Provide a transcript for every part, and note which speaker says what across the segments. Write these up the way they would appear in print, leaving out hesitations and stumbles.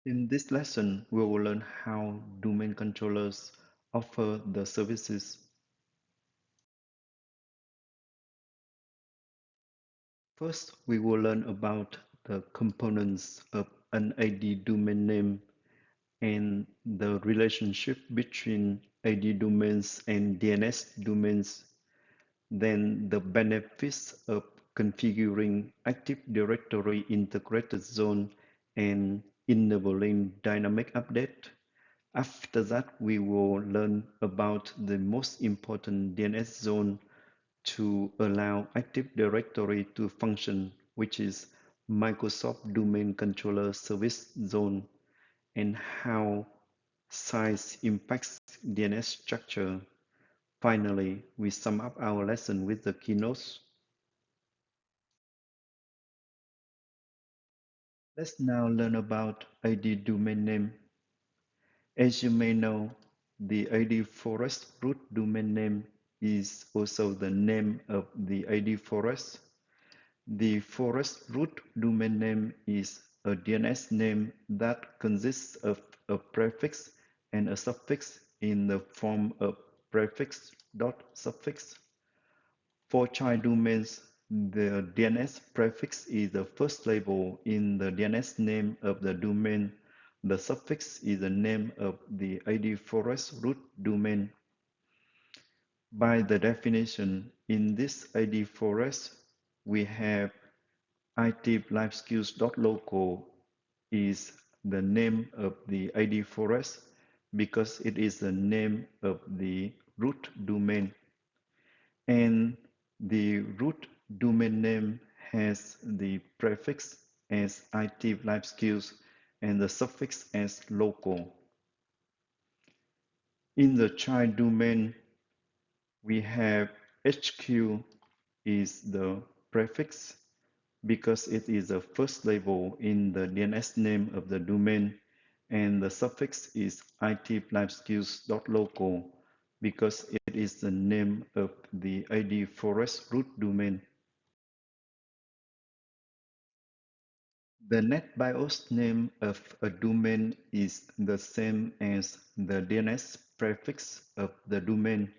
Speaker 1: In this lesson, we will learn how domain controllers offer the services. First, we will learn about the components of an ID domain name and the relationship between ID domains and DNS domains. Then the benefits of configuring Active Directory integrated zone and enabling dynamic update. After that, we will learn about the most important DNS zone to allow Active Directory to function, which is Microsoft Domain Controller Service Zone, and how size impacts DNS structure. Finally, we sum up our lesson with the keynotes. Let's now learn about ID domain name. As you may know, the ID forest root domain name is also the name of the ID forest. The forest root domain name is a DNS name that consists of a prefix and a suffix in the form of prefix dot suffix. For child domains, the DNS prefix is the first label in the DNS name of the domain. The suffix is the name of the ID forest root domain. By the definition, in this ID forest, we have itivlifeskills.local is the name of the ID forest because it is the name of the root domain. And the root domain name has the prefix as itivlifeskills and the suffix as local. In the child domain, we have HQ is the prefix because it is the first label in the DNS name of the domain, and the suffix is itivlifeskills.local because it is the name of the ID forest root domain. The NetBIOS name of a domain is the same as the DNS prefix of the domain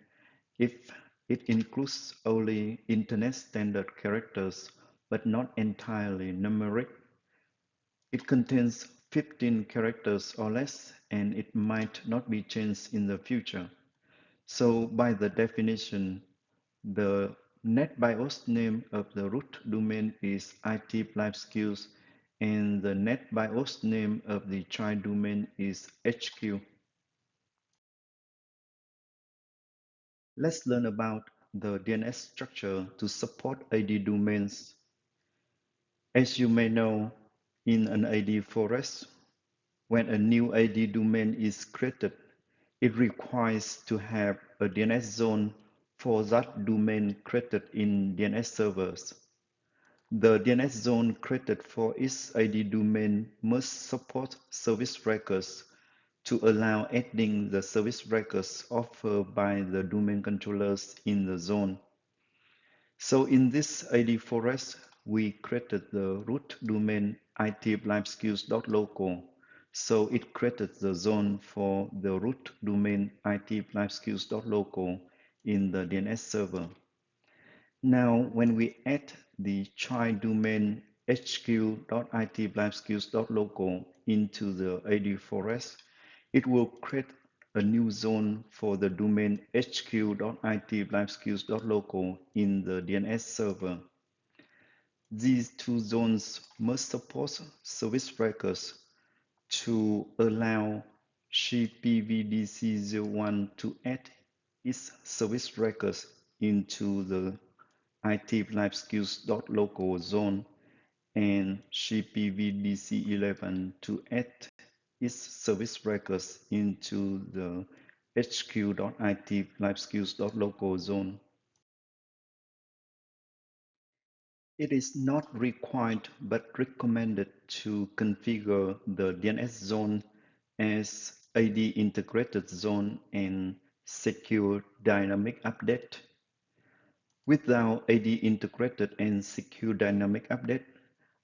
Speaker 1: if it includes only Internet Standard characters but not entirely numeric. It contains 15 characters or less, and it might not be changed in the future. So by the definition, the NetBIOS name of the root domain is itivlifeskills, and the NetBIOS name of the child domain is HQ. Let's learn about the DNS structure to support ID domains. As you may know, in an ID forest, when a new ID domain is created, it requires to have a DNS zone for that domain created in DNS servers. The DNS zone created for each ID domain must support service records to allow adding the service records offered by the domain controllers in the zone. So in this ID forest, we created the root domain itivlifeskills.local. So it created the zone for the root domain itivlifeskills.local in the DNS server. Now, when we add the child domain hq.itivlifeskills.local into the ID forest, it will create a new zone for the domain hq.itivlifeskills.local in the DNS server. These two zones must support service records to allow SHIPVDC01 to add its service records into the itivlifeskills.local zone and SHIPVDC11 to add its service records into the hq.itivlifeskills.local zone. It is not required but recommended to configure the DNS zone as ID integrated zone and secure dynamic update. Without ID integrated and secure dynamic update,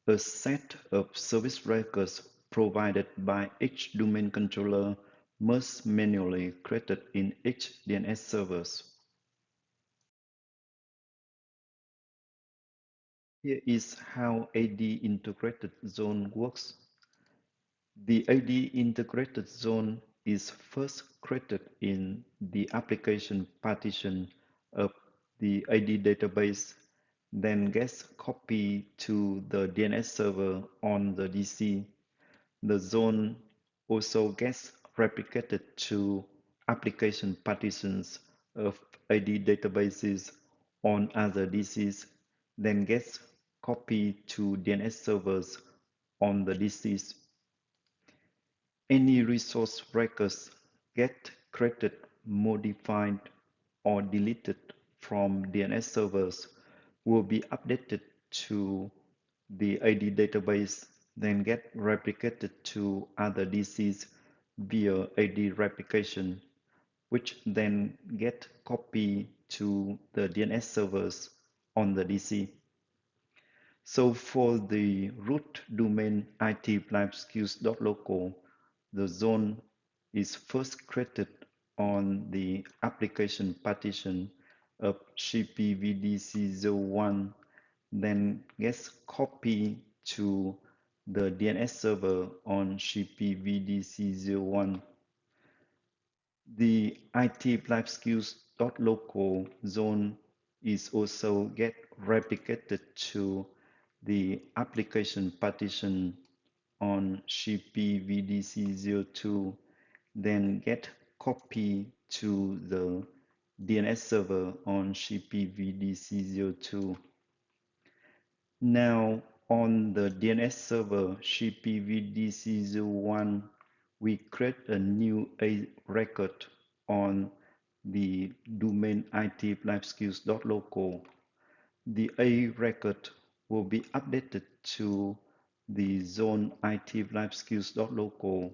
Speaker 1: a set of service records provided by each domain controller must manually created in each DNS servers. Here is how AD integrated zone works. The AD integrated zone is first created in the application partition of the AD database, then gets copied to the DNS server on the DC. The zone also gets replicated to application partitions of AD databases on other DCs, then gets copied to DNS servers on the DCs. Any resource records get created, modified, or deleted from DNS servers will be updated to the AD database, then get replicated to other DCs via AD replication, which then get copied to the DNS servers on the DC. So for the root domain it-skills.local, the zone is first created on the application partition of CPVDC01, then gets copied to the DNS server on CPVDC01. The it-skills.local zone is also get replicated to the application partition on CPVDC02, then get copied to the DNS server on CPVDC02. Now on the DNS server CPVDC01, we create a new A record on the domain it-skills.local. The A record will be updated to the zone it-skills.local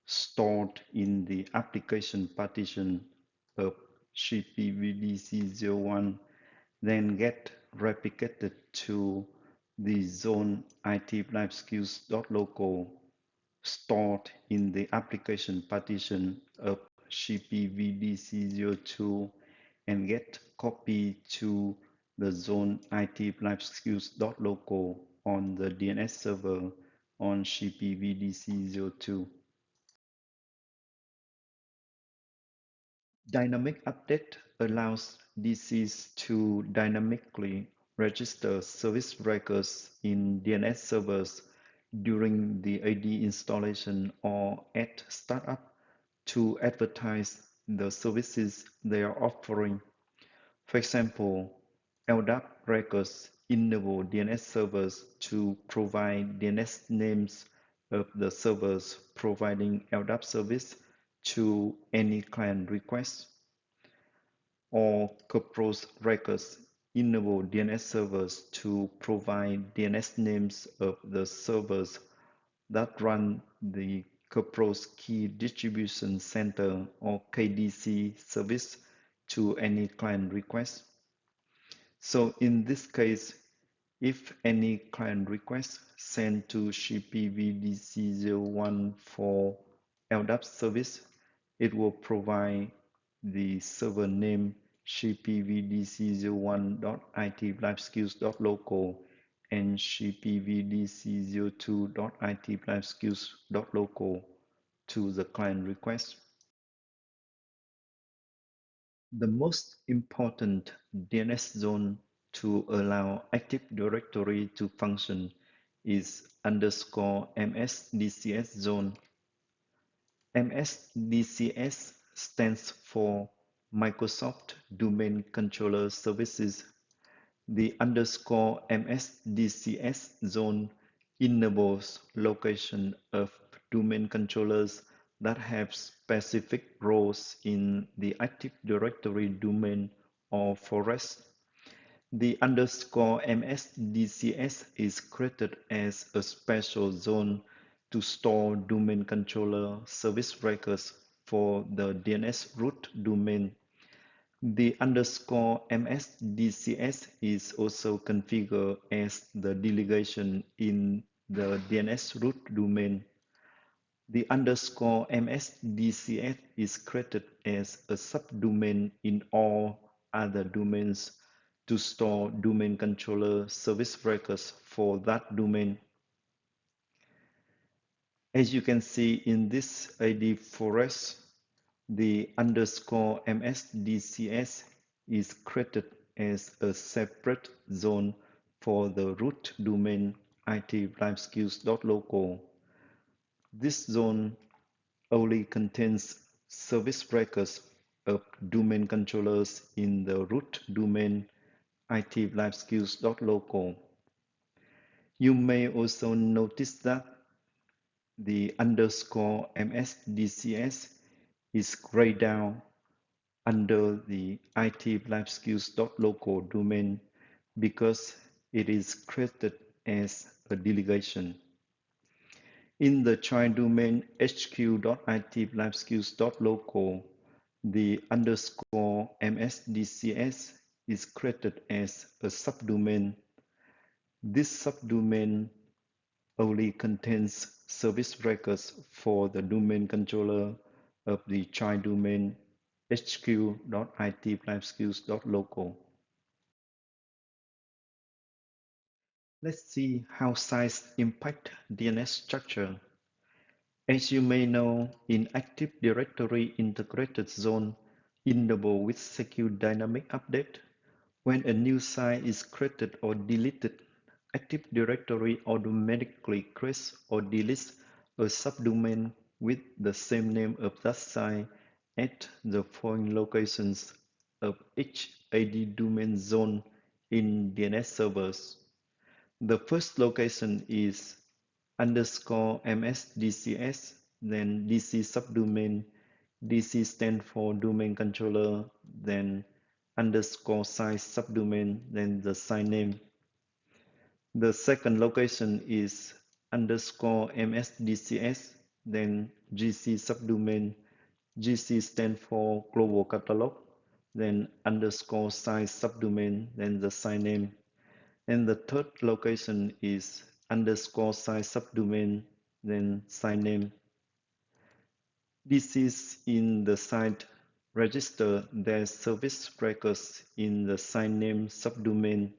Speaker 1: stored in the application partition of CPVDC01, then get replicated to the zone it-skills.local stored in the application partition of CPVDC02 and get copied to the zone it-skills.local on the DNS server on CPVDC02. Dynamic update allows DCs to dynamically register service records in DNS servers during the AD installation or at startup to advertise the services they are offering. For example, LDAP records enable DNS servers to provide DNS names of the servers providing LDAP service to any client request, or Kerberos records enable DNS servers to provide DNS names of the servers that run the Kerberos Key Distribution Center or KDC service to any client request. So in this case, if any client request sent to CPVDC01 for LDAP service, it will provide the server name cpvdc01.it/skills.local and cpvdc02.it/skills.local to the client request. The most important DNS zone to allow Active Directory to function is _MSDCS zone. MSDCS stands for Microsoft Domain Controller Services. The _MSDCS zone enables location of domain controllers that have specific roles in the Active Directory domain or forest. The _MSDCS is created as a special zone to store domain controller service records for the DNS root domain. The _MSDCS is also configured as the delegation in the DNS root domain. The underscore MSDCS is created as a subdomain in all other domains to store domain controller service records for that domain. As you can see in this ID forest, the underscore MSDCS is created as a separate zone for the root domain itlifeskills.local. This zone only contains service records of domain controllers in the root domain itlifeskills.local. You may also notice that the underscore MSDCS is grayed down under the itlifeskills.local domain because it is created as a delegation. In the child domain hq.itlifeskills.local, the underscore MSDCS is created as a subdomain. This subdomain only contains service records for the domain controller of the child domain hq.itlifeskills.local. Let's see how size impact DNS structure. As you may know, in Active Directory integrated zone, enable with Secure Dynamic Update, when a new site is created or deleted, Active Directory automatically creates or deletes a subdomain with the same name of that site at the following locations of each AD domain zone in DNS servers. The first location is underscore MSDCS, then DC subdomain, DC stand for domain controller, then underscore site subdomain, then the site name. The second location is underscore MSDCS, then GC subdomain, GC stand for global catalog, then underscore site subdomain, then the site name. And the third location is underscore site subdomain, then site name. This is in the site register. There's service records in the site name subdomain.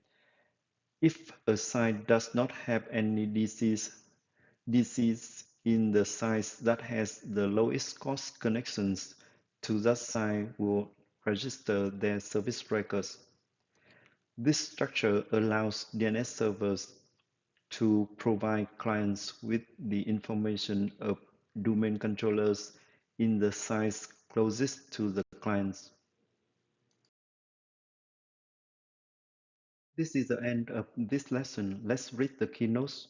Speaker 1: If a site does not have any DCs in the sites that has the lowest cost connections to that site will register their service records. This structure allows DNS servers to provide clients with the information of domain controllers in the sites closest to the clients. This is the end of this lesson. Let's read the keynotes.